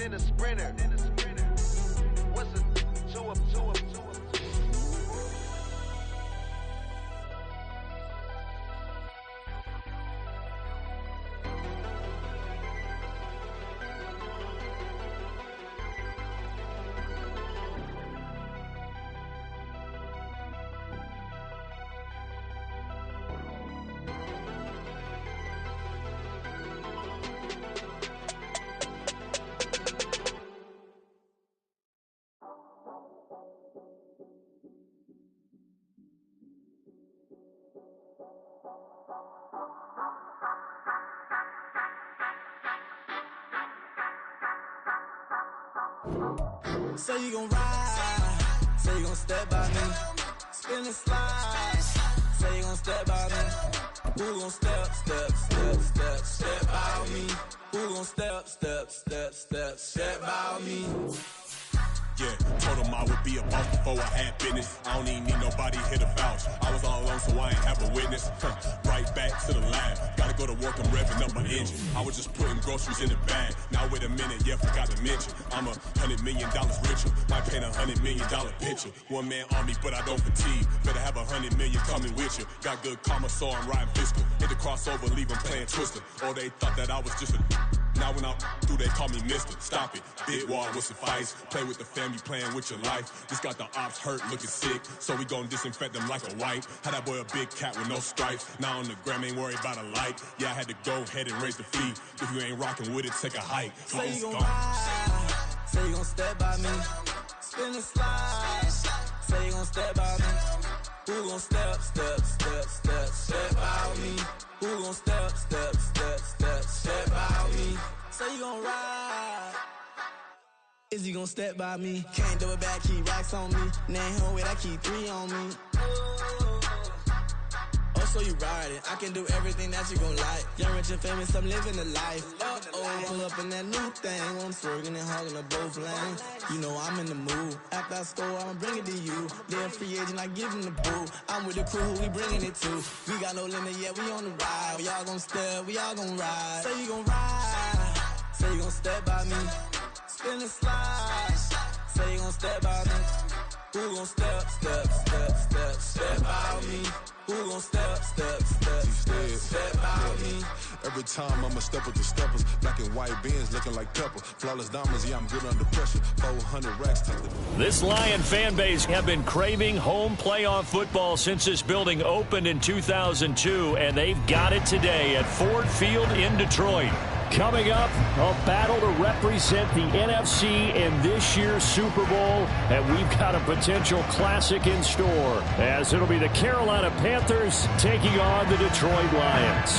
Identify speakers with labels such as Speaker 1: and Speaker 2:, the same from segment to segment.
Speaker 1: than a sprinter. What's a two up?
Speaker 2: Say you gon' ride, say you gon' step by me, spin and slide, say you gon' step by me, who gon' step by me, who gon' step by me.
Speaker 3: Yeah, told him I would be a boss before I had business. I don't even need nobody here to vouch. I was all alone, so I ain't have a witness. Right back to the lab. Gotta go to work, I'm revving up my engine. I was just putting groceries in the bag. Now wait a minute, yeah, forgot to mention. I'm $100 million richer. Might paint $100 million picture. One man army, but I don't fatigue. Better have 100 million coming with you. Got good karma, so I'm riding fiscal. Hit the crossover, leave them playing Twister. Or they thought that I was just a... Now when I'm through, they call me Mister. Stop it. Big wall with suffice. Play with the family, playing with your life. This got the ops hurt, looking sick. So we gon' disinfect them like a wipe. Had that boy a big cat with no stripes. Now on the gram, ain't worried about a light. Yeah, I had to go ahead and raise the fee. If you ain't rocking with it, take a hike.
Speaker 2: Say you gon' ride, say you gon' step by me, spin and slide, say you gon' step by me, who gon' step by me, who gon' step by me, say you gon' ride, is he gon' step by me, can't do it back, keep racks on me, name home with I keep 3 on me. So you ride it, I can do everything that you gon' like. Young, rich, and famous, I'm living the life. Pull up in that new thing, I'm swerving and hogging up both lanes. You know I'm in the mood. After I score, I'ma bring it to you. They're a free agent, I give them the boo. I'm with the crew, who we bringing it to. We got no limit, yeah, we on the ride. We all gon' step, we all gon' ride. Say you gon' ride, say you gon' step by me, spin and slide. Say you gon' step by me, who gon' step by me? Who gon' step by me?
Speaker 4: Every time I'ma step with the steppers. Black and white Benz looking like pepper. Flawless diamonds, yeah, I'm good under pressure. 400 racks to the...
Speaker 5: This Lion fan base have been craving home playoff football since this building opened in 2002, and they've got it today at Ford Field in Detroit. Coming up, a battle to represent the NFC in this year's Super Bowl, and we've got a potential classic in store, as it'll be the Carolina Panthers taking on the Detroit Lions.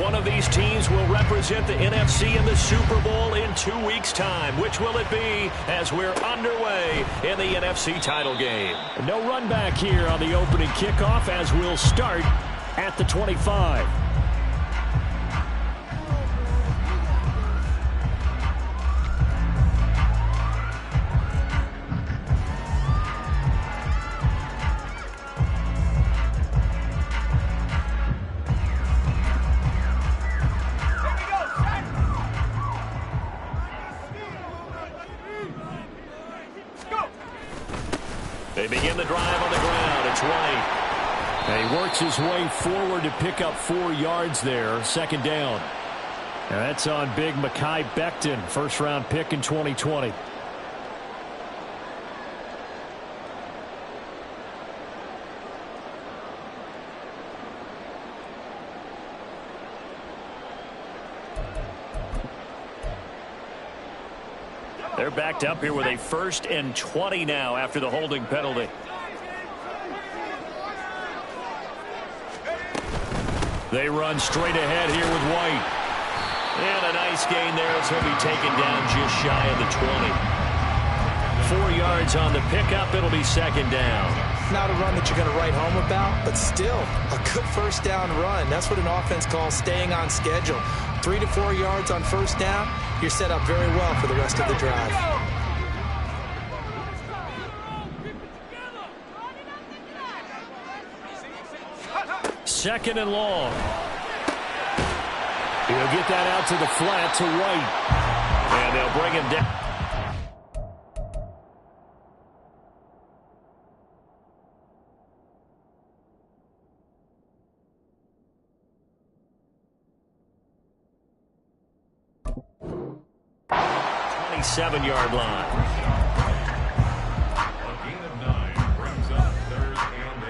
Speaker 5: One of these teams will represent the NFC in the Super Bowl in 2 weeks' time. Which will it be as we're underway in the NFC title game? No run back here on the opening kickoff as we'll start at the 25. They begin the drive on the ground. It's White. And he works his way forward to pick up 4 yards there. Second down. And that's on big Mekhi Becton, first-round pick in 2020. They're backed up here with a 1st and 20 now after the holding penalty. They run straight ahead here with White. And a nice gain there as he'll be taken down just shy of the 20. 4 yards on the pickup. It'll be second down.
Speaker 6: not a run that you're going to write home about, but still a good first down run. That's what an offense calls staying on schedule. 3 to 4 yards on first down, you're set up very well for the rest of the drive.
Speaker 5: Second and long. He'll get that out to the flat to White. And they'll bring him down. Seven-yard line.
Speaker 3: A gain of 9 brings up 3rd and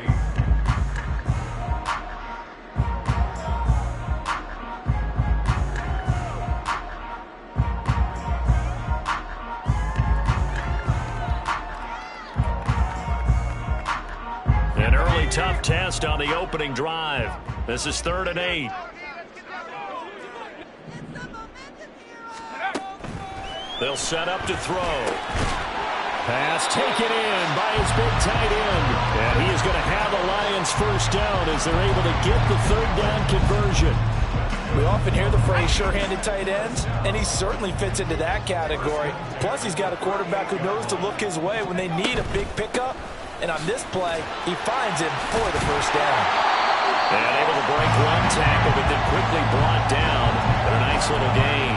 Speaker 5: 8. An early tough test on the opening drive. This is 3rd and 8. They'll set up to throw. Pass taken in by his big tight end. And he is going to have the Lions first down as they're able to get the 3rd down conversion.
Speaker 6: We often hear the phrase sure-handed tight ends, and he certainly fits into that category. Plus, he's got a quarterback who knows to look his way when they need a big pickup. And on this play, he finds him for the first down.
Speaker 5: And able to break one tackle, but then quickly brought down. And a nice little gain.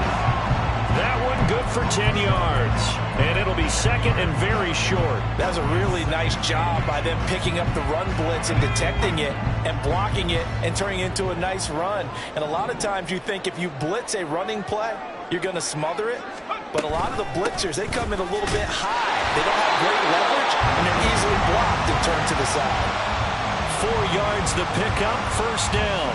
Speaker 5: That one good for 10 yards. And it'll be second and very short.
Speaker 6: That was a really nice job by them picking up the run blitz and detecting it and blocking it and turning it into a nice run. And a lot of times you think if you blitz a running play, you're going to smother it. But a lot of the blitzers, they come in a little bit high. They don't have great leverage, and they're easily blocked and turned to the side.
Speaker 5: 4 yards the pickup, first down.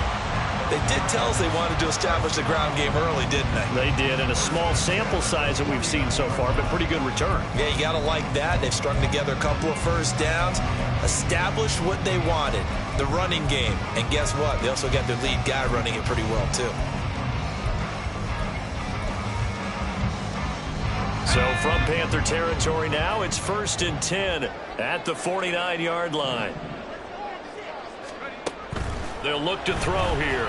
Speaker 7: They did tell us they wanted to establish the ground game early, didn't they?
Speaker 5: They did, and a small sample size that we've seen so far, but pretty good return.
Speaker 7: Yeah, you got to like that. They've strung together a couple of first downs, established what they wanted, the running game. And guess what? They also got their lead guy running it pretty well, too.
Speaker 5: So from Panther territory now, it's 1st and 10 at the 49-yard line. They'll look to throw here.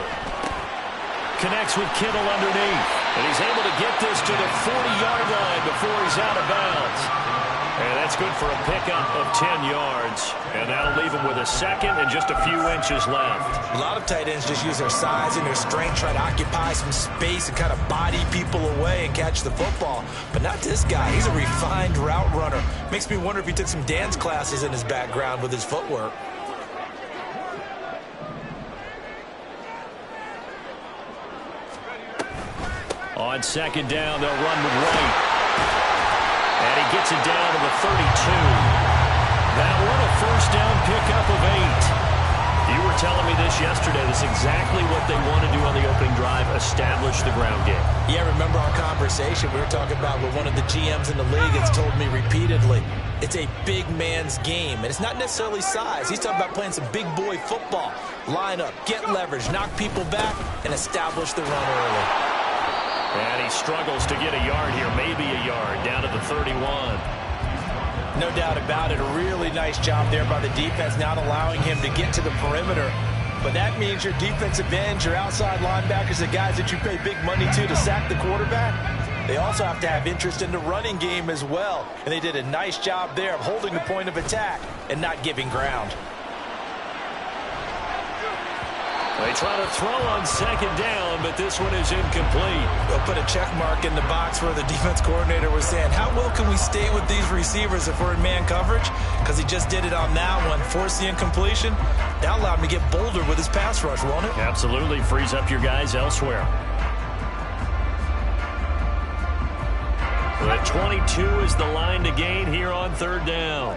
Speaker 5: Connects with Kittle underneath. And he's able to get this to the 40-yard line before he's out of bounds. And that's good for a pickup of 10 yards. And that'll leave him with a second and just a few inches left.
Speaker 6: A lot of tight ends just use their size and their strength, try to occupy some space and kind of body people away and catch the football. But not this guy. He's a refined route runner. Makes me wonder if he took some dance classes in his background with his footwork.
Speaker 5: On second down, they'll run with White. And he gets it down to the 32. That one, a first down pickup of 8. You were telling me this yesterday. This is exactly what they want to do on the opening drive, establish the ground game.
Speaker 6: Yeah, remember our conversation we were talking about with one of the GMs in the league that's told me repeatedly, it's a big man's game. And it's not necessarily size. He's talking about playing some big boy football. Line up, get leverage, knock people back, and establish the run early.
Speaker 5: And he struggles to get a yard here, maybe a yard, down to the 31.
Speaker 6: No doubt about it. A really nice job there by the defense, not allowing him to get to the perimeter. But that means your defensive ends, your outside linebackers, the guys that you pay big money to sack the quarterback, they also have to have interest in the running game as well. And they did a nice job there of holding the point of attack and not giving ground.
Speaker 5: They try to throw on second down, but this one is incomplete.
Speaker 6: They'll put a check mark in the box where the defense coordinator was saying, how well can we stay with these receivers if we're in man coverage? Because he just did it on that one, forced the incompletion. That allowed him to get bolder with his pass rush, won't it?
Speaker 5: Absolutely, frees up your guys elsewhere. The 22 is the line to gain here on third down.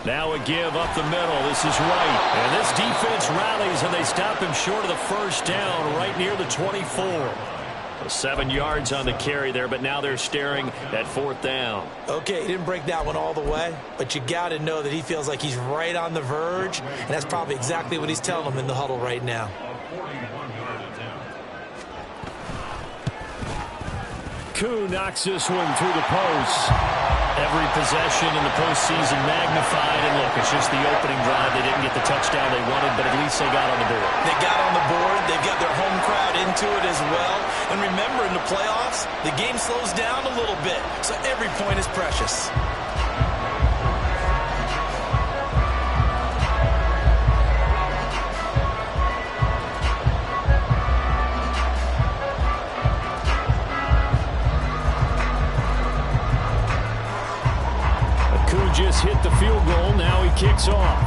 Speaker 5: Now a give up the middle. This is White. And this defense rallies, and they stop him short of the first down right near the 24. 7 yards on the carry there, but now they're staring at 4th down.
Speaker 6: Okay, he didn't break that one all the way, but you got to know that he feels like he's right on the verge, and that's probably exactly what he's telling them in the huddle right now.
Speaker 5: Koo knocks this one through the post. Every possession in the postseason magnified, and look, it's just the opening drive. They didn't get the touchdown they wanted, but at least they got on the board.
Speaker 6: They got on the board. They've got their home crowd into it as well. And remember, in the playoffs, the game slows down a little bit, so every point is precious.
Speaker 5: Just hit the field goal. Now he kicks off.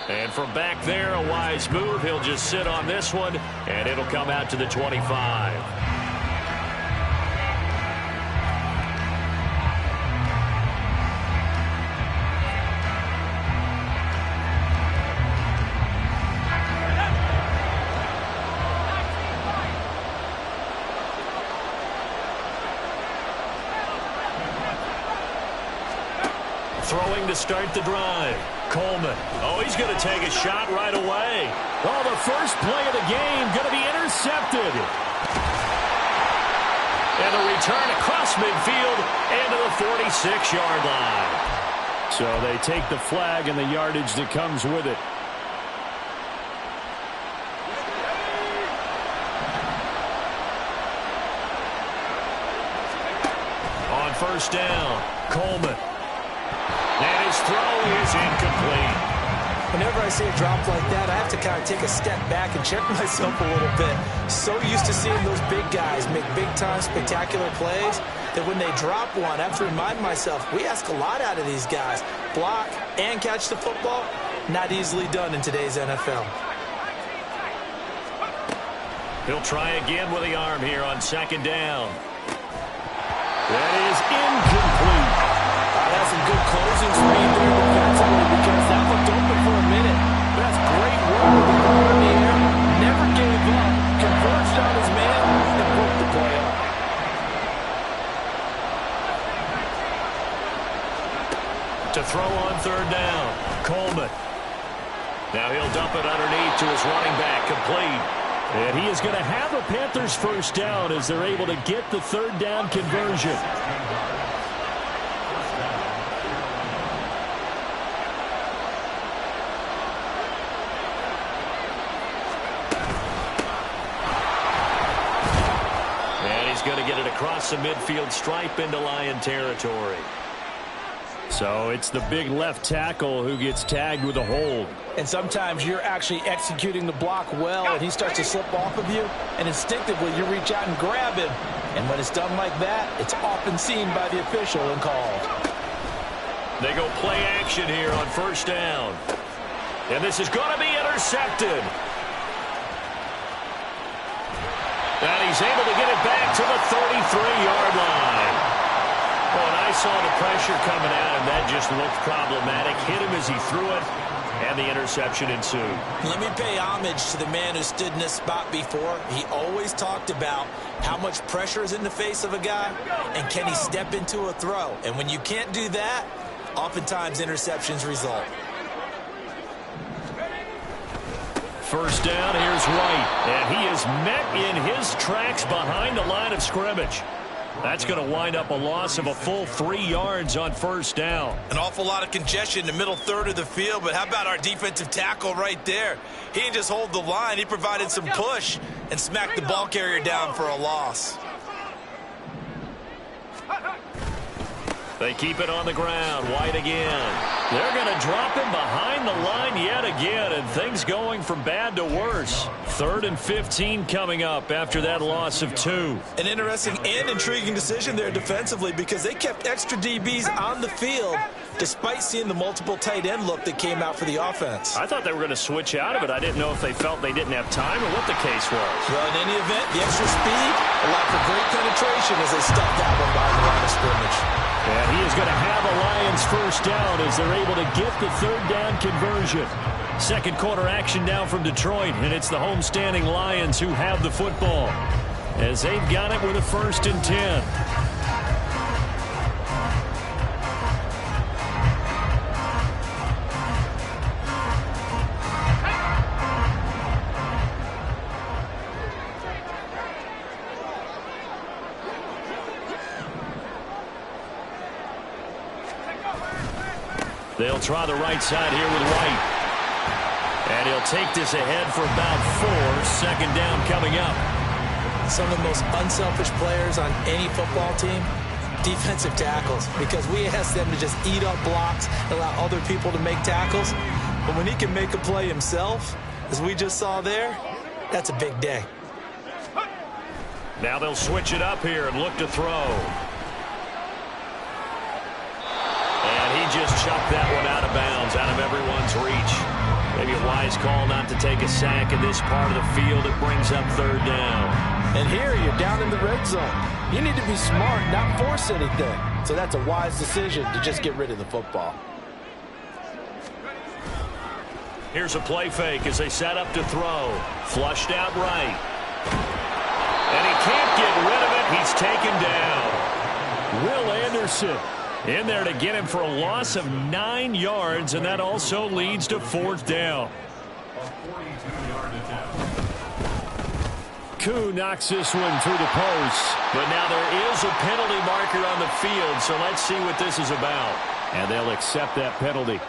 Speaker 5: And from back there, a wise move. He'll just sit on this one, and it'll come out to the 25. Throwing to start the drive. Coleman. Oh, he's going to take a shot right away. Oh, the first play of the game going to be intercepted. And a return across midfield and to the 46-yard line. So they take the flag and the yardage that comes with it. On first down, Coleman. And his throw is incomplete.
Speaker 6: Whenever I see a drop like that, I have to kind of take a step back and check myself a little bit. So used to seeing those big guys make big-time spectacular plays that when they drop one, I have to remind myself, we ask a lot out of these guys. Block and catch the football, not easily done in today's NFL.
Speaker 5: He'll try again with the arm here on second down. That is incomplete.
Speaker 6: That's some good closing speed there defensively because that looked open for a minute. That's great work with the ball in the air. Never gave up. Converged on his man and broke the play up.
Speaker 5: To throw on third down, Coleman. Now he'll dump it underneath to his running back, complete. And he is going to have a Panthers first down as they're able to get the third down conversion. Going to get it across the midfield stripe into Lion territory. So it's the big left tackle who gets tagged with a hold.
Speaker 6: And sometimes you're actually executing the block well and he starts to slip off of you, and instinctively you reach out and grab him. And when it's done like that, it's often seen by the official and called.
Speaker 5: They go play action here on first down. And this is going to be intercepted. And he's able to get it back to the 33-yard line. Well, and I saw the pressure coming at him. That just looked problematic. Hit him as he threw it, and the interception ensued.
Speaker 6: Let me pay homage to the man who stood in this spot before. He always talked about how much pressure is in the face of a guy, and can he step into a throw. And when you can't do that, oftentimes interceptions result.
Speaker 5: First down, here's Wright, and he is met in his tracks behind the line of scrimmage. That's going to wind up a loss of a full 3 yards on first down.
Speaker 6: An awful lot of congestion in the middle third of the field, but how about our defensive tackle right there? He didn't just hold the line, he provided some push and smacked the ball carrier down for a loss.
Speaker 5: They keep it on the ground. White again. They're going to drop him behind the line yet again, and things going from bad to worse. 3rd and 15 coming up after that loss of 2.
Speaker 6: An interesting and intriguing decision there defensively because they kept extra DBs on the field despite seeing the multiple tight end look that came out for the offense.
Speaker 5: I thought they were going to switch out of it. I didn't know if they felt they didn't have time or what the case was.
Speaker 6: Well, in any event, the extra speed allowed for great penetration as they stuffed that one by the line of scrimmage.
Speaker 5: And he is going to have a Lions first down as they're able to get the third down conversion. Second quarter action now from Detroit, and it's the homestanding Lions who have the football as they've got it with a 1st and 10. They'll try the right side here with White. And he'll take this ahead for about 4. Second down coming up.
Speaker 6: Some of the most unselfish players on any football team, defensive tackles, because we ask them to just eat up blocks, allow other people to make tackles. But when he can make a play himself, as we just saw there, that's a big day.
Speaker 5: Now they'll switch it up here and look to throw. And he just chucked that one out of bounds, out of everyone's reach. Maybe a wise call not to take a sack in this part of the field. It brings up 3rd down.
Speaker 6: And here you're down in the red zone. You need to be smart, not force anything. So that's a wise decision to just get rid of the football.
Speaker 5: Here's a play fake as they set up to throw. Flushed out right. And he can't get rid of it. He's taken down. Will Anderson in there to get him for a loss of 9 yards, and that also leads to 4th down. Koo knocks this one through the post, but now there is a penalty marker on the field, so let's see what this is about. And they'll accept that penalty.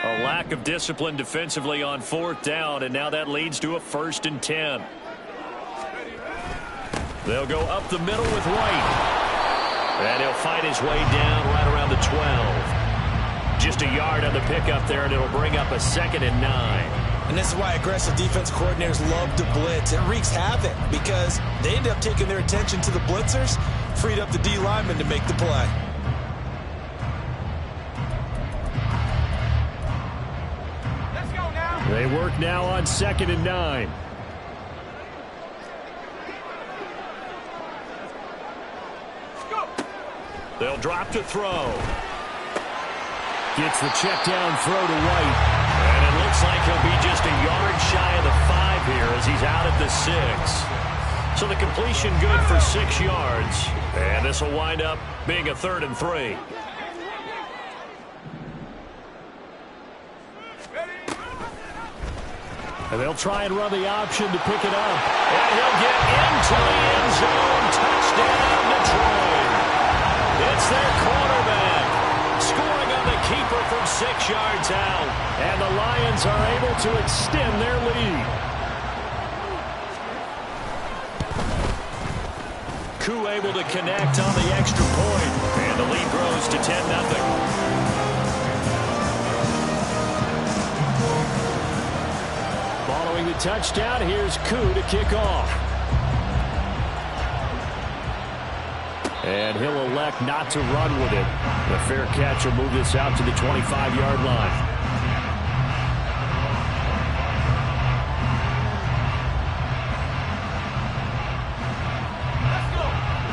Speaker 5: A lack of discipline defensively on 4th down, and now that leads to a 1st and 10. They'll go up the middle with White. And he'll fight his way down right around the 12. Just a yard on the pickup there, and it'll bring up a 2nd and 9.
Speaker 6: And this is why aggressive defense coordinators love to blitz. It wreaks havoc because they end up taking their attention to the blitzers, freed up the D lineman to make the play.
Speaker 5: They work now on 2nd and 9. They'll drop to throw. Gets the check down throw to White. And it looks like he'll be just a yard shy of the 5 here as he's out at the 6. So the completion good for 6 yards. And this will wind up being a 3rd and 3. And they'll try and run the option to pick it up. And he'll get into the end zone. Touchdown, Detroit. It's their quarterback scoring on the keeper from 6 yards out. And the Lions are able to extend their lead. Koo able to connect on the extra point. And the lead grows to 10-0. Following the touchdown, here's Koo to kick off. And he'll elect not to run with it. The fair catch will move this out to the 25-yard line.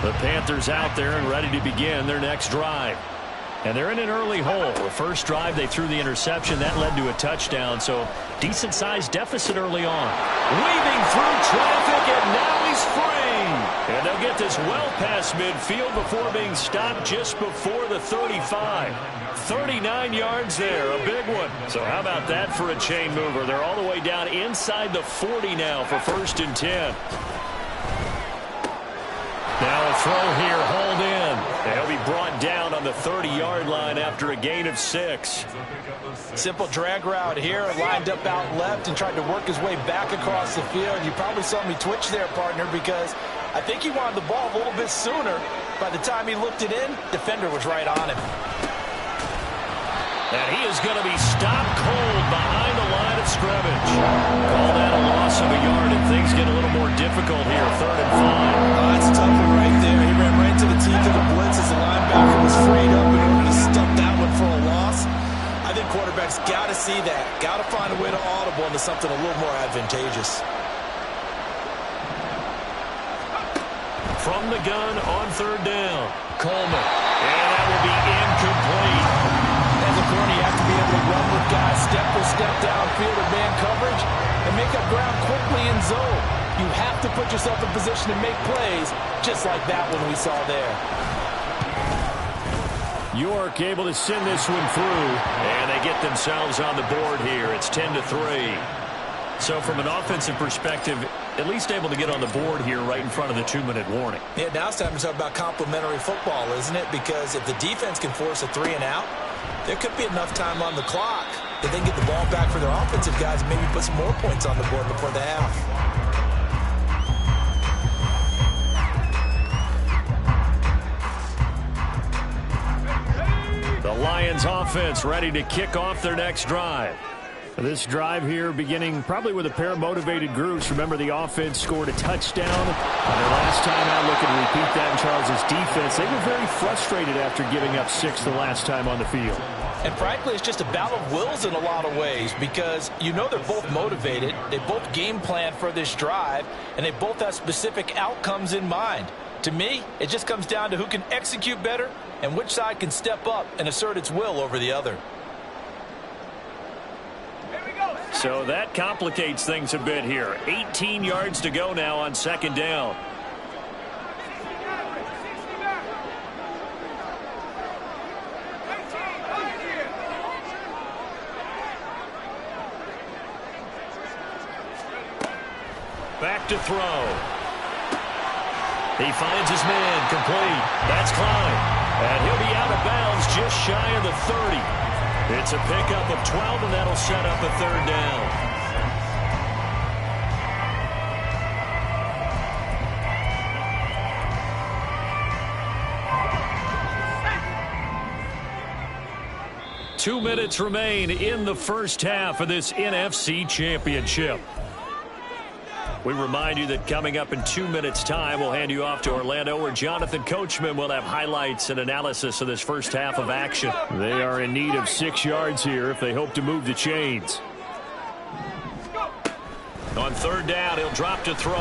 Speaker 5: The Panthers out there and ready to begin their next drive. And they're in an early hole. The first drive, they threw the interception. That led to a touchdown, so decent-sized deficit early on. Weaving through traffic, and now he's free. And they'll get this well past midfield before being stopped just before the 35. 39 yards there, a big one. So how about that for a chain mover? They're all the way down inside the 40 now for 1st and 10. Now a throw here, hauled in. And he'll be brought down on the 30-yard line after a gain of 6.
Speaker 6: Simple drag route here, lined up out left and tried to work his way back across the field. You probably saw me twitch there, partner, because I think he wanted the ball a little bit sooner. By the time he looked it in, defender was right on him.
Speaker 5: And he is going to be stopped cold behind the line of scrimmage. Call that a loss of a yard, and things get a little more difficult here. 3rd and 5.
Speaker 6: Oh, that's a tough one right there. He ran right to the teeth of the blitz as the linebacker was freed up in order to stuff that one for a loss. I think quarterbacks got to see that. Got to find a way to audible into something a little more advantageous.
Speaker 5: from the gun on third down. Coleman. And that will be incomplete.
Speaker 6: As a corner, you have to be able to run with guys step for step downfield or man coverage and make up ground quickly in zone. You have to put yourself in position to make plays, just like that one we saw there.
Speaker 5: York able to send this one through, and they get themselves on the board here. It's 10-3. So from an offensive perspective, at least able to get on the board here right in front of the 2-minute warning.
Speaker 7: Yeah, now it's time to talk about complementary football, isn't it? Because if the defense can force a 3-and-out, there could be enough time on the clock that they can get the ball back for their offensive guys and maybe put some more points on the board before the half.
Speaker 5: The Lions offense ready to kick off their next drive. This drive here beginning probably with a pair of motivated groups. Remember, the offense scored a touchdown on their last time out. Looking to repeat that in Charles' defense. They were very frustrated after giving up 6 the last time on the field.
Speaker 6: And frankly, it's just a battle of wills in a lot of ways because you know they're both motivated. They both game plan for this drive, and they both have specific outcomes in mind. To me, it just comes down to who can execute better and which side can step up and assert its will over the other.
Speaker 5: So that complicates things a bit here. 18 yards to go now on second down. Back to throw. He finds his man, complete. That's Klein. And he'll be out of bounds just shy of the 30. It's a pickup of 12, and that'll set up a third down. Two minutes remain in the first half of this NFC Championship. We remind you that coming up in 2 minutes' time, we'll hand you off to Orlando, where Jonathan Coachman will have highlights and analysis of this first half of action. They are in need of 6 yards here if they hope to move the chains. On third down, he'll drop to throw.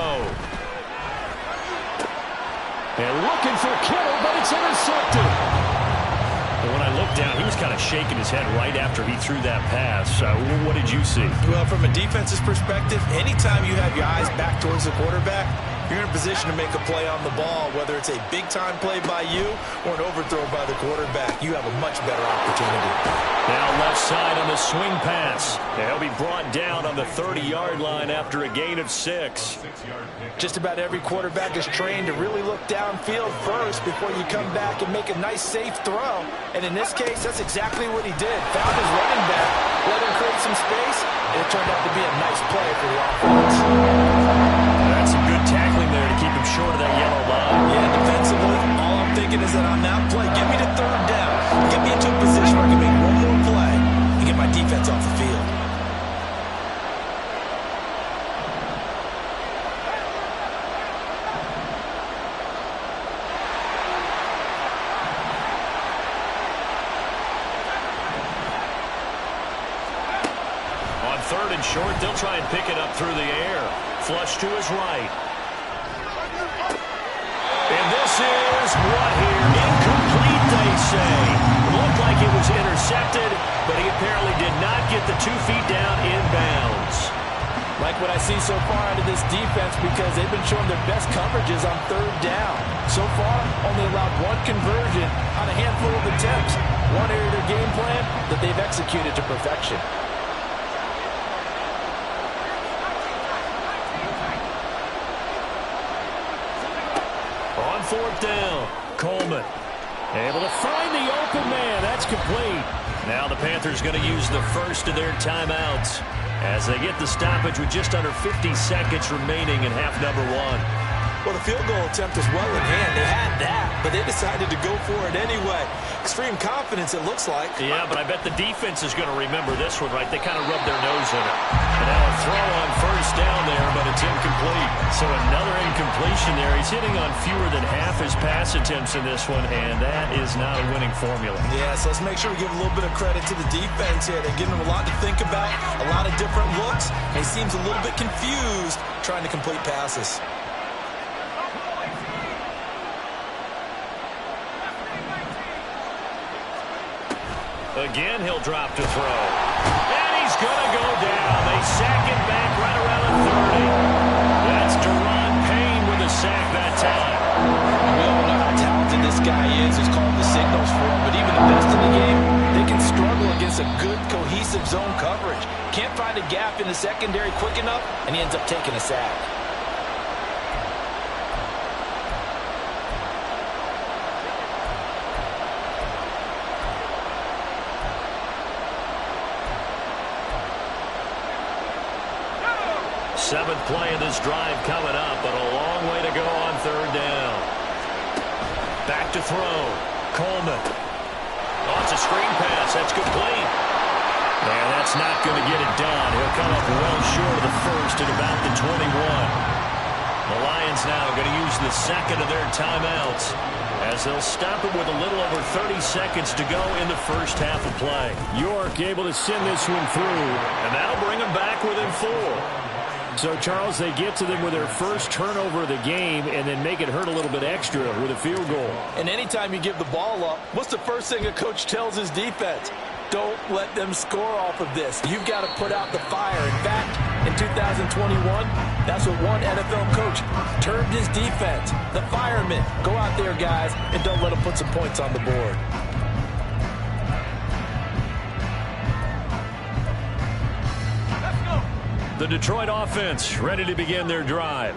Speaker 5: And looking for Kittle, but it's intercepted. And when I looked down, he was kind of shaking his head right after he threw that pass. What did you see?
Speaker 7: Well, from a defense's perspective, anytime you have your eyes back towards the quarterback, you're in a position to make a play on the ball, whether it's a big-time play by you or an overthrow by the quarterback. You have a much better opportunity.
Speaker 5: Now left side on the swing pass. And he'll be brought down on the 30-yard line after a gain of 6.
Speaker 6: Just about every quarterback is trained to really look downfield first before you come back and make a nice, safe throw. And in this case, that's exactly what he did. Found his running back, let him create some space, and it turned out to be a nice play for the offense.
Speaker 5: That's some good tackling there to keep him short of that yellow line.
Speaker 7: Yeah, defensively, all I'm thinking is that on that play, get me to third down. Get me into a position where I can make one more play and get my defense off the field.
Speaker 5: Third and short, they'll try and pick it up through the air. Flush to his right. And this is what here? Incomplete, they say. It looked like it was intercepted, but he apparently did not get the 2 feet down in bounds.
Speaker 6: Like what I see so far out of this defense because they've been showing their best coverages on third down. So far, only allowed one conversion on a handful of attempts. One area of their game plan that they've executed to perfection.
Speaker 5: Fourth down, Coleman able to find the open man. That's complete. Now the Panthers going to use the first of their timeouts as they get the stoppage with just under 50 seconds remaining in half number 1.
Speaker 7: Well, the field goal attempt was well in hand. They had that, but they decided to go for it anyway. Extreme confidence, it looks like.
Speaker 5: Yeah, but I bet the defense is going to remember this one, right? They kind of rubbed their nose in it. And now a throw on first down there, but it's incomplete. So another incompletion there. He's hitting on fewer than half his pass attempts in this one, and that is not a winning formula.
Speaker 7: Yeah, so let's make sure we give a little bit of credit to the defense here. They're giving him a lot to think about, a lot of different looks. He seems a little bit confused trying to complete passes.
Speaker 5: Again, he'll drop to throw. And he's going to go down. They sack him back right around the 30. That's Deron Payne with a sack that time.
Speaker 6: We all know how talented this guy is. Who's called the signals for him. But even the best in the game, they can struggle against a good, cohesive zone coverage. Can't find a gap in the secondary quick enough, and he ends up taking a sack.
Speaker 5: Seventh play of this drive coming up, but a long way to go on third down. Back to throw. Coleman. Oh, it's a screen pass. That's complete. And that's not going to get it done. He'll come up well short of the first at about the 21. The Lions now going to use the second of their timeouts as they'll stop it with a little over 30 seconds to go in the first half of play.
Speaker 8: York able to send this one through.
Speaker 5: And that'll bring them back within 4.
Speaker 8: So, Charles, they get to them with their first turnover of the game and then make it hurt a little bit extra with a field goal.
Speaker 6: And anytime you give the ball up, what's the first thing a coach tells his defense? Don't let them score off of this. You've got to put out the fire. In fact, in 2021, that's what one NFL coach termed his defense. The firemen. Go out there, guys, and don't let them put some points on the board.
Speaker 5: The Detroit offense ready to begin their drive.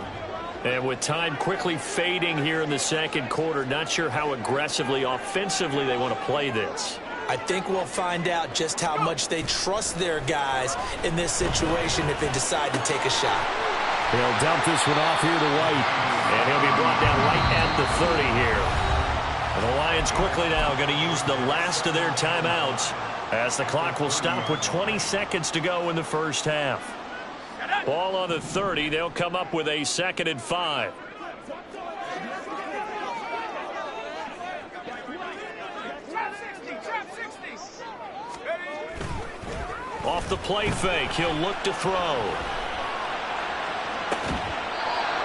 Speaker 5: And with time quickly fading here in the second quarter, not sure how aggressively, offensively they want to play this.
Speaker 6: I think we'll find out just how much they trust their guys in this situation if they decide to take a shot.
Speaker 8: They'll dump this one off here to White.
Speaker 5: And he'll be brought down right at the 30 here. And the Lions quickly now going to use the last of their timeouts as the clock will stop with 20 seconds to go in the first half. Ball on the 30. They'll come up with a 2nd and 5. Off the play fake, he'll look to throw.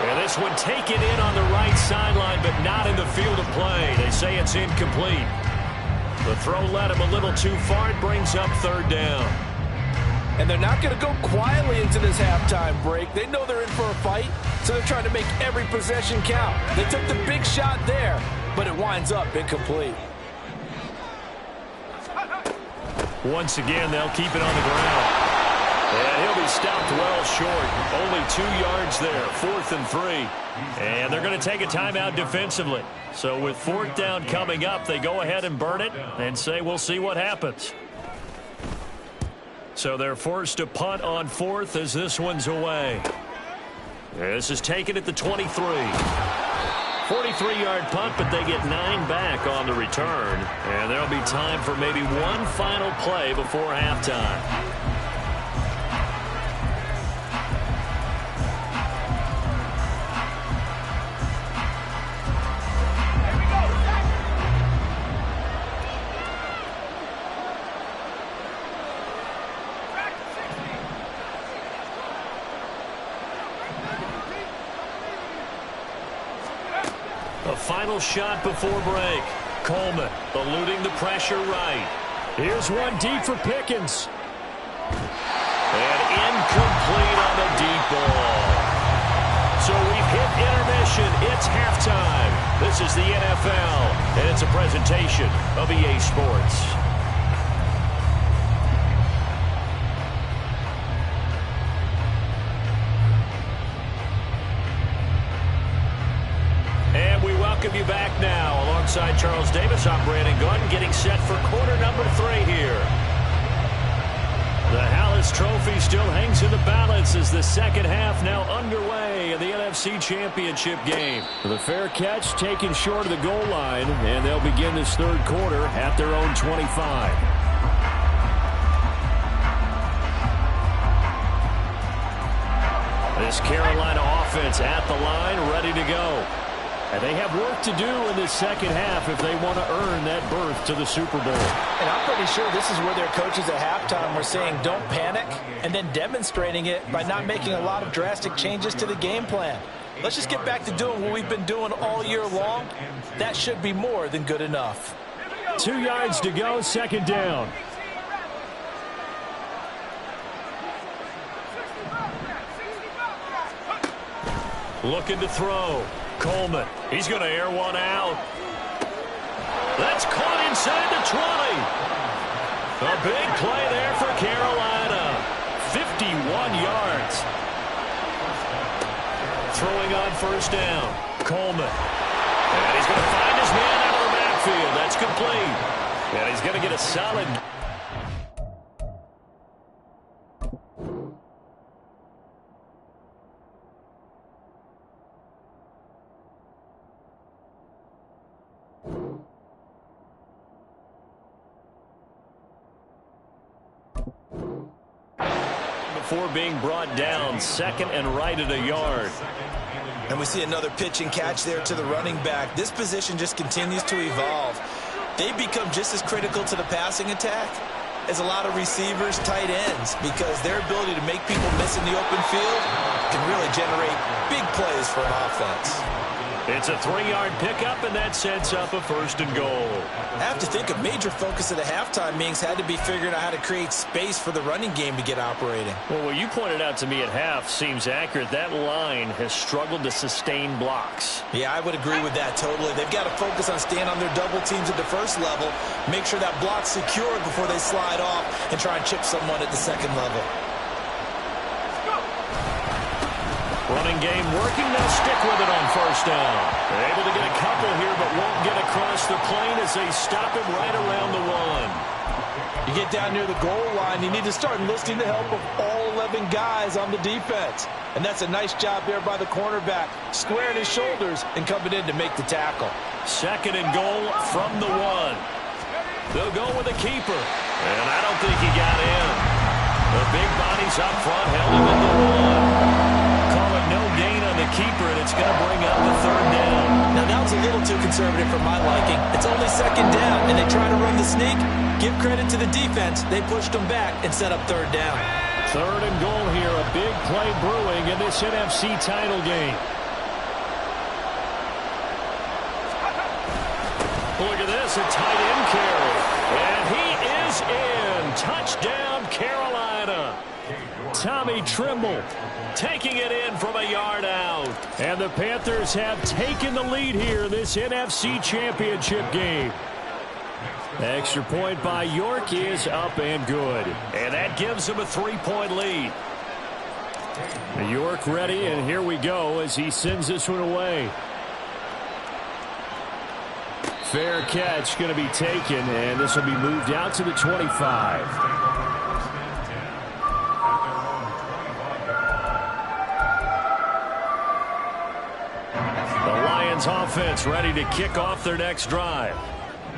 Speaker 5: And this one taken in on the right sideline, but not in the field of play. They say it's incomplete. The throw led him a little too far. It brings up third down.
Speaker 6: And they're not going to go quietly into this halftime break. They know they're in for a fight, so they're trying to make every possession count. They took the big shot there, but it winds up incomplete.
Speaker 5: Once again, they'll keep it on the ground. And he'll be stopped well short. Only 2 yards there, 4th and 3. And they're going to take a timeout defensively. So with 4th down coming up, they go ahead and burn it and say we'll see what happens. So they're forced to punt on 4th as this one's away. This is taken at the 23. 43-yard punt, but they get 9 back on the return. And there'll be time for maybe one final play before halftime. Final shot before break. Coleman eluding the pressure right.
Speaker 8: Here's one deep for Pickens.
Speaker 5: And incomplete on the deep ball. So we've hit intermission. It's halftime. This is the NFL, and it's a presentation of EA Sports. You back now alongside Charles Davis. I'm Brandon Gaudin getting set for quarter number 3 here. The Hallis Trophy still hangs in the balance as the second half now underway in the NFC Championship game.
Speaker 8: The fair catch taken short of the goal line, and they'll begin this third quarter at their own 25.
Speaker 5: This Carolina offense at the line, ready to go.
Speaker 8: And they have work to do in this second half if they want to earn that berth to the Super Bowl.
Speaker 6: And I'm pretty sure this is where their coaches at halftime were saying don't panic, and then demonstrating it by not making a lot of drastic changes to the game plan. Let's just get back to doing what we've been doing all year long. That should be more than good enough.
Speaker 5: 2 yards to go, second down. Looking to throw. Coleman. He's going to air one out. That's caught inside the 20. A big play there for Carolina. 51 yards. Throwing on first down. Coleman. And he's going to find his man out of the backfield. That's complete. And he's going to get a solid... before being brought down, second and right at a yard.
Speaker 6: And we see another pitch and catch there to the running back. This position just continues to evolve. They become just as critical to the passing attack as a lot of receivers, tight ends, because their ability to make people miss in the open field can really generate big plays for an offense.
Speaker 5: It's a 3-yard pickup, and that sets up a first and goal.
Speaker 6: I have to think a major focus of the halftime meetings had to be figuring out how to create space for the running game to get operating.
Speaker 5: Well, what you pointed out to me at half seems accurate. That line has struggled to sustain blocks.
Speaker 6: Yeah, I would agree with that totally. They've got to focus on staying on their double teams at the first level, make sure that block's secured before they slide off, and try and chip someone at the second level.
Speaker 5: Running game working. They'll stick with it on first down. They're able to get a couple here, but won't get across the plane as they stop him right around the 1.
Speaker 6: You get down near the goal line, you need to start enlisting the help of all 11 guys on the defense. And that's a nice job there by the cornerback, squaring his shoulders and coming in to make the tackle.
Speaker 5: Second and goal from the 1. They'll go with a keeper. And I don't think he got in. The big bodies up front held him in the 1. Call it no gain on the keeper, and it's going to bring up the third down.
Speaker 6: Now, that was a little too conservative for my liking. It's only second down, and they try to run the sneak. Give credit to the defense. They pushed them back and set up third down.
Speaker 5: Third and goal here. A big play brewing in this NFC title game. Look at this, a tight end carry. And he is in. Touchdown, Carolina. Tommy Tremble taking it in from a yard out. And the Panthers have taken the lead here in this NFC Championship game. The extra point by York is up and good. And that gives them a 3-point lead. York ready, and here we go as he sends this one away. Fair catch going to be taken, and this will be moved out to the 25. Offense ready to kick off their next drive.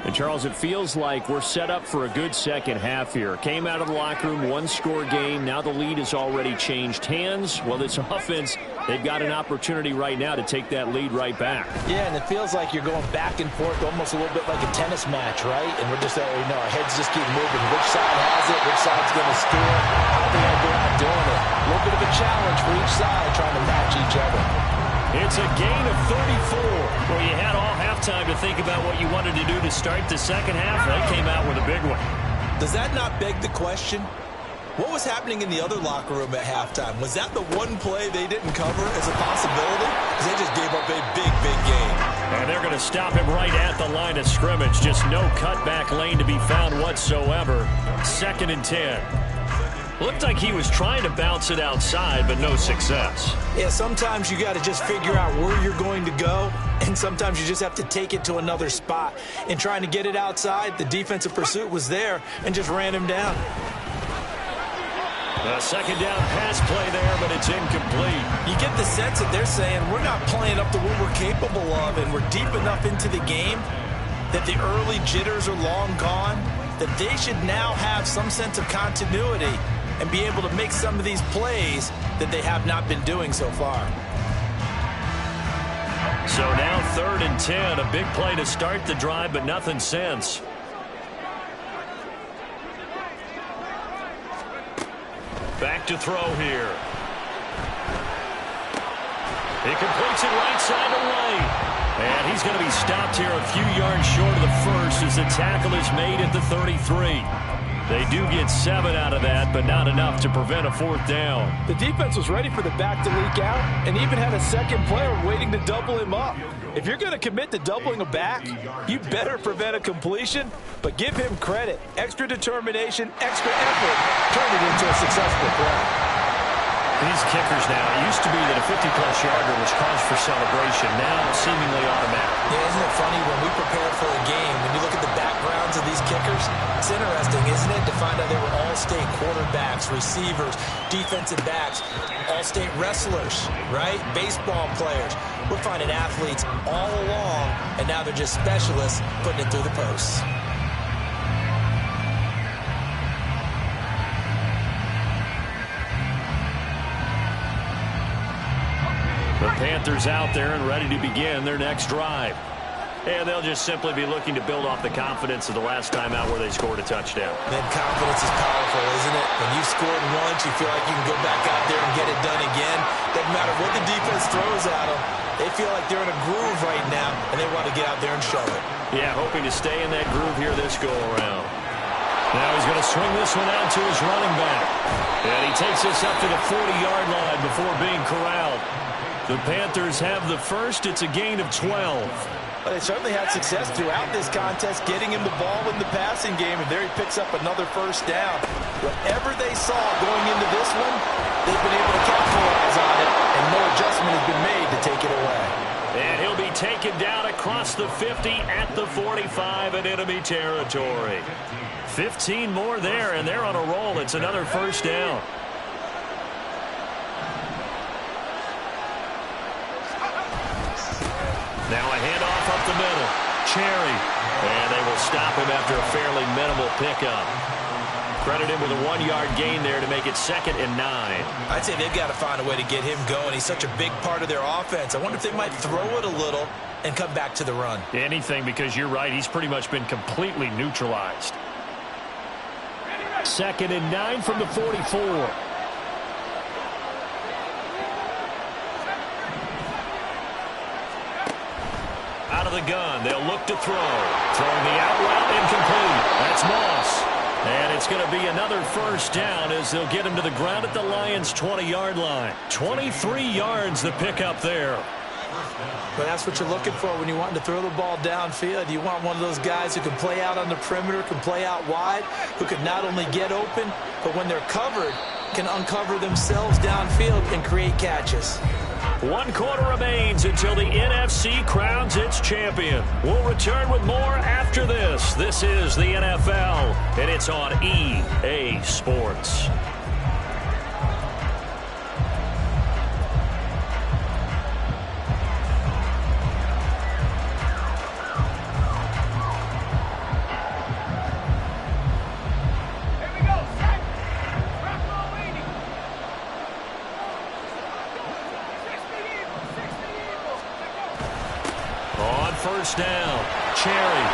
Speaker 5: And Charles, it feels like we're set up for a good second half here. Came out of the locker room, 1-score game. Now the lead has already changed hands. Well, this offense, they've got an opportunity right now to take that lead right back.
Speaker 6: Yeah, and it feels like you're going back and forth almost a little bit like a tennis match, right? And we're just, our heads just keep moving. Which side has it? Which side's going to score? How are they going to go out doing it? A little bit of a challenge for each side trying to match each other.
Speaker 5: It's a gain of 34. Well, you had all halftime to think about what you wanted to do to start the second half. They came out with a big one.
Speaker 6: Does that not beg the question? What was happening in the other locker room at halftime? Was that the one play they didn't cover as a possibility? Because they just gave up a big, big game.
Speaker 5: And they're going to stop him right at the line of scrimmage. Just no cutback lane to be found whatsoever. 2nd and 10. Looked like he was trying to bounce it outside, but no success.
Speaker 6: Yeah, sometimes you got to just figure out where you're going to go, and sometimes you just have to take it to another spot. And trying to get it outside, the defensive pursuit was there and just ran him down.
Speaker 5: A second down pass play there, but it's incomplete.
Speaker 6: You get the sense that they're saying we're not playing up to what we're capable of, and we're deep enough into the game that the early jitters are long gone, that they should now have some sense of continuity and be able to make some of these plays that they have not been doing so far.
Speaker 5: So now 3rd and 10, a big play to start the drive, but nothing since. Back to throw here. He completes it right side to right. And he's going to be stopped here a few yards short of the first as the tackle is made at the 33. They do get 7 out of that, but not enough to prevent a 4th down.
Speaker 6: The defense was ready for the back to leak out and even had a second player waiting to double him up. If you're going to commit to doubling a back, you better prevent a completion, but give him credit. Extra determination, extra effort turned it into a successful play.
Speaker 5: These kickers now, it used to be that a 50-plus yarder was cause for celebration. Now, seemingly automatic.
Speaker 6: Yeah, isn't it funny when we prepare for a game, when you look at the backgrounds of these kickers, it's interesting, isn't it, to find out they were all-state quarterbacks, receivers, defensive backs, all-state wrestlers, right? Baseball players. We're finding athletes all along, and now they're just specialists putting it through the posts.
Speaker 5: The Panthers out there and ready to begin their next drive. And they'll just simply be looking to build off the confidence of the last time out where they scored a touchdown.
Speaker 6: Man, confidence is powerful, isn't it? When you've scored once, you feel like you can go back out there and get it done again. Doesn't matter what the defense throws at them. They feel like they're in a groove right now, and they want to get out there and show it.
Speaker 5: Yeah, hoping to stay in that groove here this go-around. Now he's going to swing this one out to his running back. And he takes this up to the 40-yard line before being corralled. The Panthers have the first. It's a gain of 12.
Speaker 6: Well, they certainly had success throughout this contest, getting him the ball in the passing game, and there he picks up another first down. Whatever they saw going into this one, they've been able to capitalize on it, and no adjustment has been made to take it away.
Speaker 5: And he'll be taken down across the 50 at the 45 in enemy territory. 15 more there, and they're on a roll. It's another first down. Now a handoff up the middle. Cherry. And they will stop him after a fairly minimal pickup. Credit him with a 1-yard gain there to make it 2nd and 9.
Speaker 6: I'd say they've got to find a way to get him going. He's such a big part of their offense. I wonder if they might throw it a little and come back to the run.
Speaker 5: Anything, because you're right. He's pretty much been completely neutralized. 2nd and 9 from the 44. Out of the gun, they'll look to throw. Throwing the out route, incomplete. That's Moss. And it's going to be another first down as they'll get him to the ground at the Lions' 20-yard line. 23 yards the pickup there.
Speaker 6: But that's what you're looking for when you want to throw the ball downfield. You want one of those guys who can play out on the perimeter, can play out wide, who can not only get open, but when they're covered, can uncover themselves downfield and create catches.
Speaker 5: 1 quarter remains until the NFC crowns its champion. We'll return with more after this. This is the NFL, and it's on EA Sports. First down, Cherry.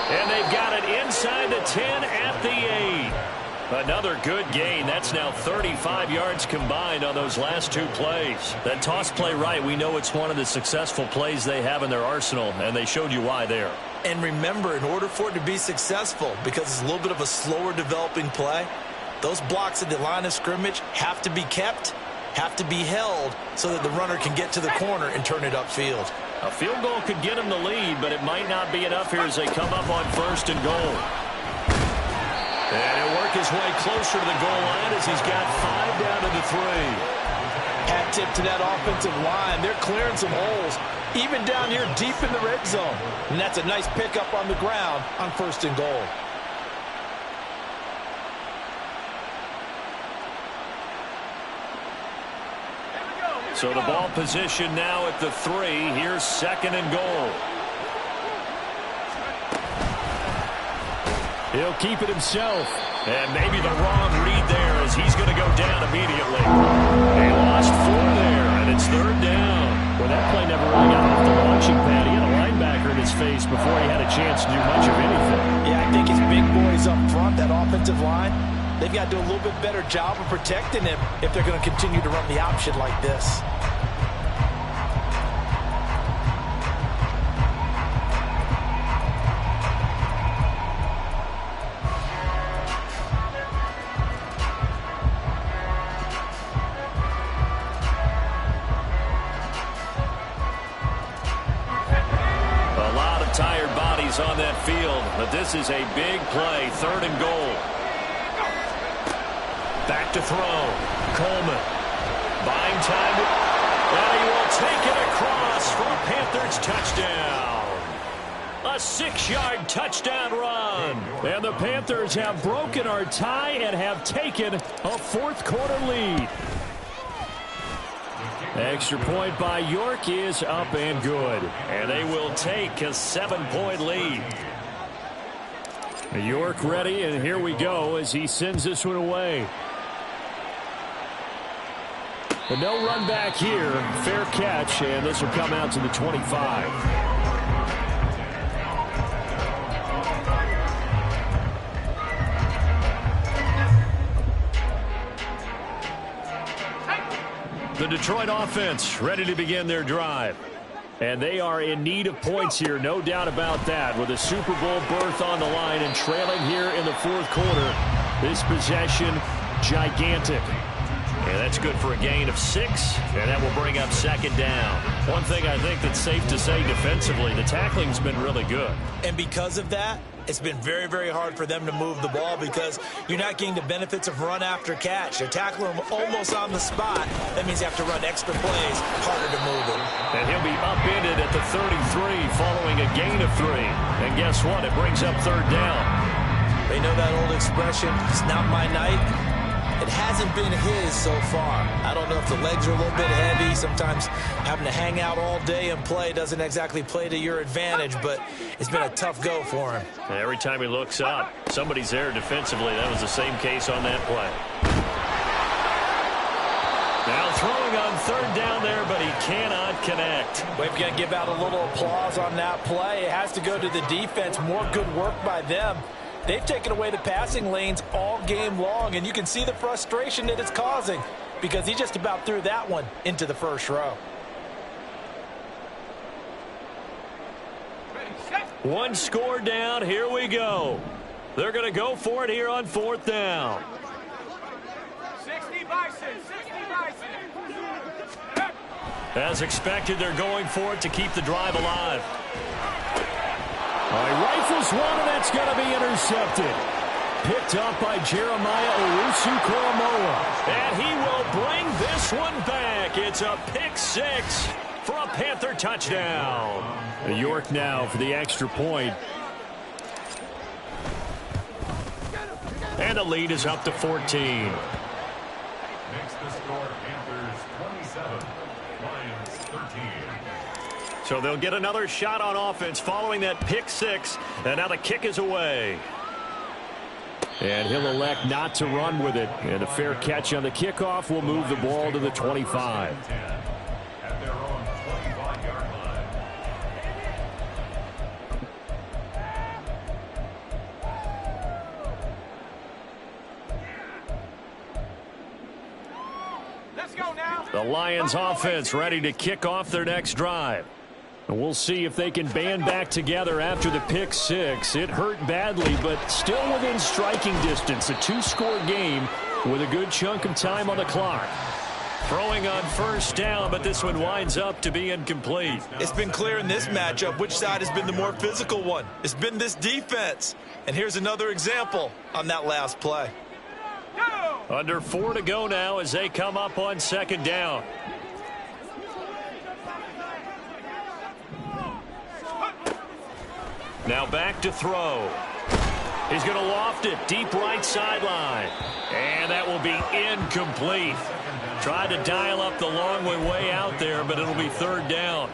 Speaker 5: And they've got it inside the 10 at the 8. Another good gain. That's now 35 yards combined on those last 2 plays. That toss play right, we know it's one of the successful plays they have in their arsenal, and they showed you why there.
Speaker 6: And remember, in order for it to be successful, because it's a little bit of a slower developing play, those blocks at the line of scrimmage have to be kept, have to be held so that the runner can get to the corner and turn it upfield.
Speaker 5: A field goal could get him the lead, but it might not be enough here as they come up on 1st and goal. And he'll work his way closer to the goal line as he's got 5 down to the 3.
Speaker 6: Hat tip to that offensive line. They're clearing some holes, even down here deep in the red zone. And that's a nice pickup on the ground on 1st and goal.
Speaker 5: So the ball position now at the 3. Here's 2nd and goal. He'll keep it himself. And maybe the wrong read there as he's going to go down immediately. They lost 4 there, and it's 3rd down. Well, that play never really got off the launching pad. He had a linebacker in his face before he had a chance to do much of anything.
Speaker 6: Yeah, I think his big boys up front, that offensive line, they've got to do a little bit better job of protecting him if they're going to continue to run the option like this.
Speaker 5: offense on that field, but this is a big play, 3rd and goal. Back to throw. Coleman. Buying time. And he will take it across for a Panthers touchdown. A 6-yard touchdown run. And the Panthers have broken our tie and have taken a 4th quarter lead. Extra point by York is up and good. And they will take a 7-point lead. York ready, and here we go as he sends this one away. But no run back here. Fair catch, and this will come out to the 25. The Detroit offense ready to begin their drive. And they are in need of points here, no doubt about that, with a Super Bowl berth on the line and trailing here in the 4th quarter. This possession, gigantic. And that's good for a gain of 6, and that will bring up 2nd down. One thing I think that's safe to say defensively, the tackling's been really good.
Speaker 6: And because of that, it's been very, very hard for them to move the ball because you're not getting the benefits of run after catch. They're tackling him almost on the spot. That means you have to run extra plays, harder to move him.
Speaker 5: And he'll be upended at the 33 following a gain of 3. And guess what? It brings up 3rd down.
Speaker 6: They know that old expression, it's not my night. It hasn't been his so far. I don't know if the legs are a little bit heavy. Sometimes having to hang out all day and play doesn't exactly play to your advantage, but it's been a tough go for him.
Speaker 5: And every time he looks up, somebody's there defensively. That was the same case on that play. Now throwing on 3rd down there, but he cannot connect.
Speaker 6: We've got to give out a little applause on that play. It has to go to the defense. More good work by them. They've taken away the passing lanes all game long, and you can see the frustration that it's causing because he just about threw that one into the 1st row.
Speaker 5: One score down. Here we go. They're going to go for it here on 4th down.
Speaker 1: 60 Bison, 60 Bison.
Speaker 5: As expected, they're going for it to keep the drive alive. He rifles one, and that's going to be intercepted. Picked up by Jeremiah Owusu-Koramoah. And he will bring this one back. It's a pick 6 for a Panther touchdown. York now for the extra point. And the lead is up to 14.
Speaker 9: Makes the score Panthers 27, Lions 13.
Speaker 5: So they'll get another shot on offense following that pick 6. And now the kick is away. And he'll elect not to run with it. And a fair catch on the kickoff will move the ball to the 25.
Speaker 9: At their own 25-yard line.
Speaker 1: Let's go now.
Speaker 5: The Lions offense ready to kick off their next drive. And we'll see if they can band back together after the pick 6. It hurt badly, but still within striking distance. A 2-score game with a good chunk of time on the clock. Throwing on 1st down, but this one winds up to be incomplete.
Speaker 6: It's been clear in this matchup which side has been the more physical one. It's been this defense. And here's another example on that last play.
Speaker 5: Under 4 to go now as they come up on 2nd down. Now back to throw. He's going to loft it deep right sideline. And that will be incomplete. Tried to dial up the long way out there, but it'll be 3rd down.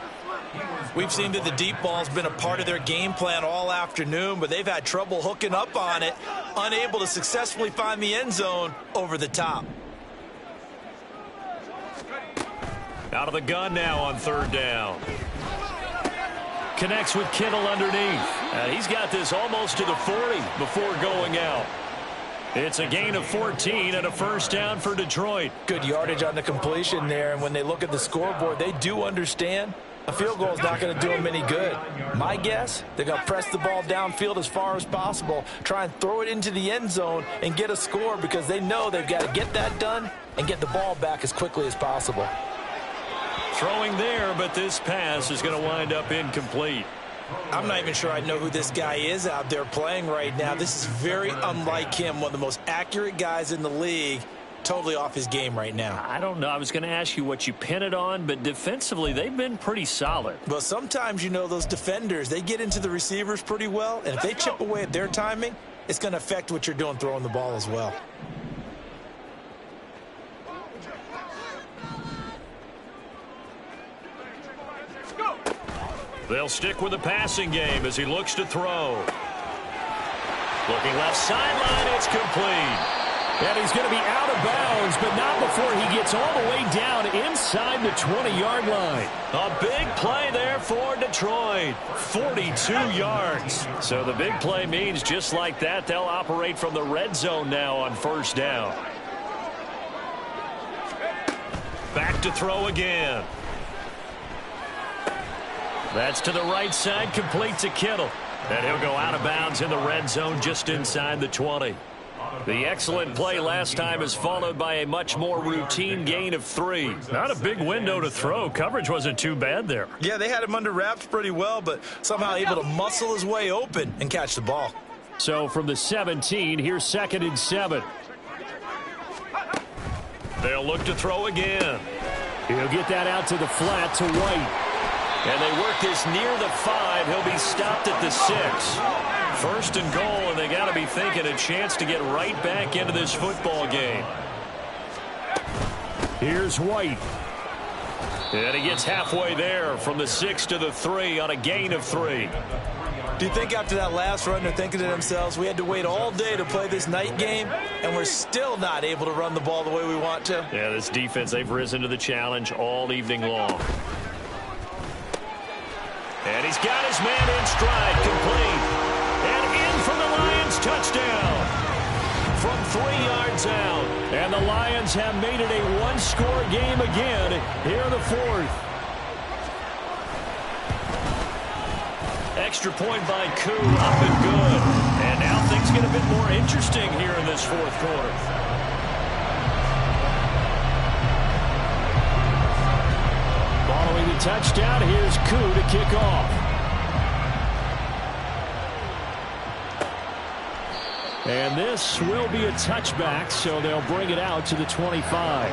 Speaker 6: We've seen that the deep ball's been a part of their game plan all afternoon, but they've had trouble hooking up on it, unable to successfully find the end zone over the top.
Speaker 5: Out of the gun now on 3rd down. Connects with Kittle underneath. He's got this almost to the 40 before going out. It's a gain of 14 and a 1st down for Detroit.
Speaker 6: Good yardage on the completion there, and when they look at the scoreboard, they do understand a field goal is not going to do them any good. My guess, they're going to press the ball downfield as far as possible, try and throw it into the end zone and get a score because they know they've got to get that done and get the ball back as quickly as possible.
Speaker 5: Throwing there, but this pass is going to wind up incomplete.
Speaker 7: I'm not even sure I know who this guy is out there playing right now. This is very unlike him, one of the most accurate guys in the league. Totally off his game right now.
Speaker 5: I don't know. I was going to ask you what you pin it on, but defensively, they've been pretty solid.
Speaker 7: Well, sometimes, you know, those defenders, they get into the receivers pretty well, and if they chip away at their timing, it's going to affect what you're doing throwing the ball as well.
Speaker 5: They'll stick with the passing game as he looks to throw. Looking left sideline, it's complete.
Speaker 8: And he's going to be out of bounds, but not before he gets all the way down inside the 20-yard line.
Speaker 5: A big play there for Detroit. 42 yards. So the big play means just like that, they'll operate from the red zone now on first down. Back to throw again. That's to the right side, complete to Kittle. And he'll go out of bounds in the red zone just inside the 20. The excellent play last time is followed by a much more routine gain of 3.
Speaker 8: Not a big window to throw. Coverage wasn't too bad there.
Speaker 7: Yeah, they had him under wraps pretty well, but somehow able to muscle his way open and catch the ball.
Speaker 8: So from the 17, here's 2nd and 7.
Speaker 5: They'll look to throw again.
Speaker 8: He'll get that out to the flat to White.
Speaker 5: And they work this near the 5. He'll be stopped at the 6. First and goal, and they got to be thinking a chance to get right back into this football game.
Speaker 8: Here's White.
Speaker 5: And he gets halfway there from the 6 to the 3 on a gain of 3.
Speaker 7: Do you think after that last run they're thinking to themselves, we had to wait all day to play this night game, and we're still not able to run the ball the way we want to?
Speaker 5: Yeah, this defense, they've risen to the challenge all evening long. And he's got his man in stride, complete. And in for the Lions, touchdown. From 3 yards out.
Speaker 8: And the Lions have made it a one-score game again here in the 4th.
Speaker 5: Extra point by Koo, up and good. And now things get a bit more interesting here in this 4th quarter.
Speaker 8: Following the touchdown, here's Koo to kick off. And this will be a touchback, so they'll bring it out to the 25.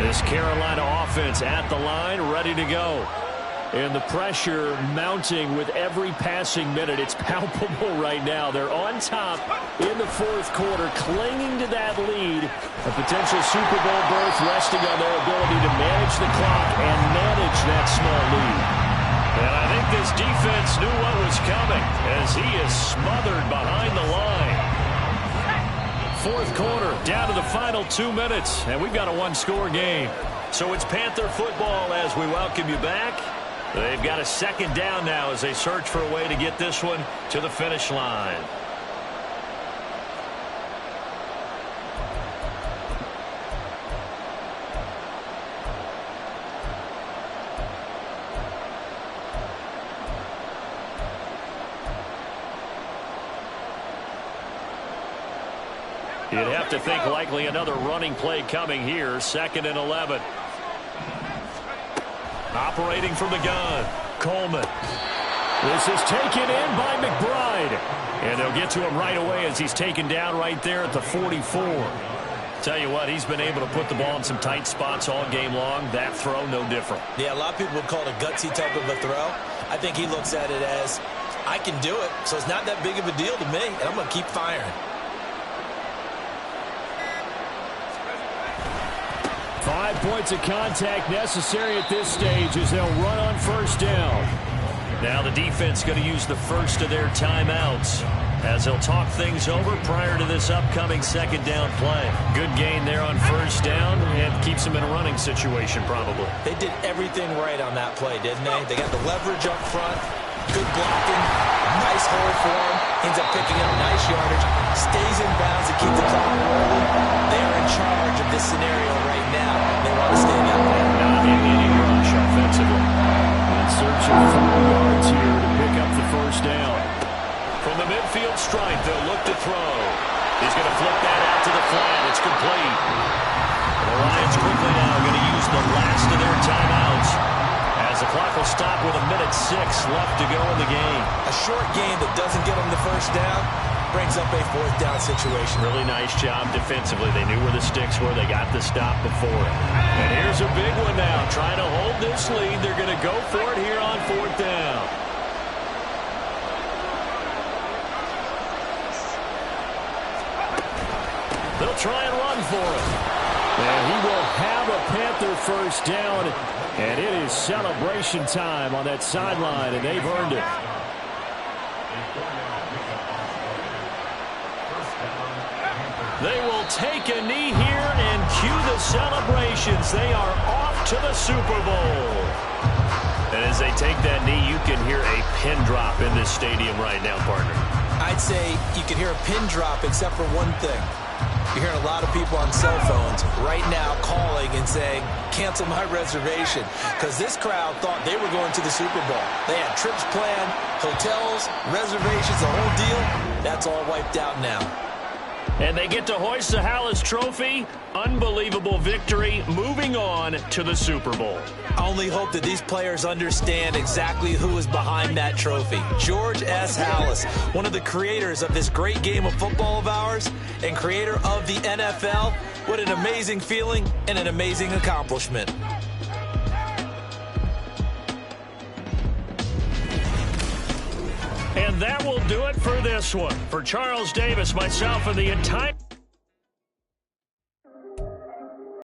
Speaker 5: This Carolina offense at the line, ready to go. And the pressure mounting with every passing minute. It's palpable right now. They're on top in the 4th quarter, clinging to that lead. A potential Super Bowl berth resting on their ability to manage the clock and manage that small lead. And I think this defense knew what was coming as he is smothered behind the line. 4th quarter, down to the final 2 minutes, and we've got a one-score game. So it's Panther football as we welcome you back. They've got a 2nd down now as they search for a way to get this one to the finish line. You'd have to think likely another running play coming here. 2nd and 11. Operating from the gun, Coleman.
Speaker 8: This is taken in by McBride.
Speaker 5: And they'll get to him right away as he's taken down right there at the 44. Tell you what, he's been able to put the ball in some tight spots all game long. That throw, no different.
Speaker 7: Yeah, a lot of people would call it a gutsy type of a throw. I think he looks at it as, I can do it, so it's not that big of a deal to me, and I'm going to keep firing.
Speaker 8: 5 points of contact necessary at this stage as they'll run on first down.
Speaker 5: Now the defense going to use the first of their timeouts as they'll talk things over prior to this upcoming 2nd down play. Good gain there on first down and keeps them in a running situation probably.
Speaker 7: They did everything right on that play, didn't they? They got the leverage up front, good blocking, nice hole for him, ends up picking up nice yardage, stays in bounds to keep the clock rolling. They're in charge of this scenario right now. They want to stay that way.
Speaker 5: Not in any rush offensively.
Speaker 8: In search of 4 yards here to pick up the first down.
Speaker 5: From the midfield. field stripe. They'll look to throw. He's going to flip that out to the flat. It's complete. The Lions quickly now going to use the last of their timeouts, as the clock will stop with 1:06 left to go in the game.
Speaker 6: A short game that doesn't get them the first down brings up a fourth down situation.
Speaker 5: Really nice job defensively. They knew where the sticks were. They got the stop before it. And here's a big one now. Trying to hold this lead. They're going to go for it here on fourth down. They'll try and run for it.
Speaker 8: And he will have a Panther first down. And it is celebration time on that sideline, and they've earned it.
Speaker 5: They will take a knee here and cue the celebrations. They are off to the Super Bowl. And as they take that knee, you can hear a pin drop in this stadium right now, partner.
Speaker 6: I'd say you can hear a pin drop except for one thing. You're hearing a lot of people on cell phones right now calling and saying, cancel my reservation, because this crowd thought they were going to the Super Bowl. They had trips planned, hotels, reservations, the whole deal. That's all wiped out now.
Speaker 5: And they get to hoist the Hallis Trophy. Unbelievable victory, moving on to the Super Bowl.
Speaker 6: I only hope that these players understand exactly who is behind that trophy. George S. Halas, one of the creators of this great game of football of ours and creator of the NFL. What an amazing feeling and an amazing accomplishment.
Speaker 5: And that will do it for this one. For Charles Davis, myself, and the entire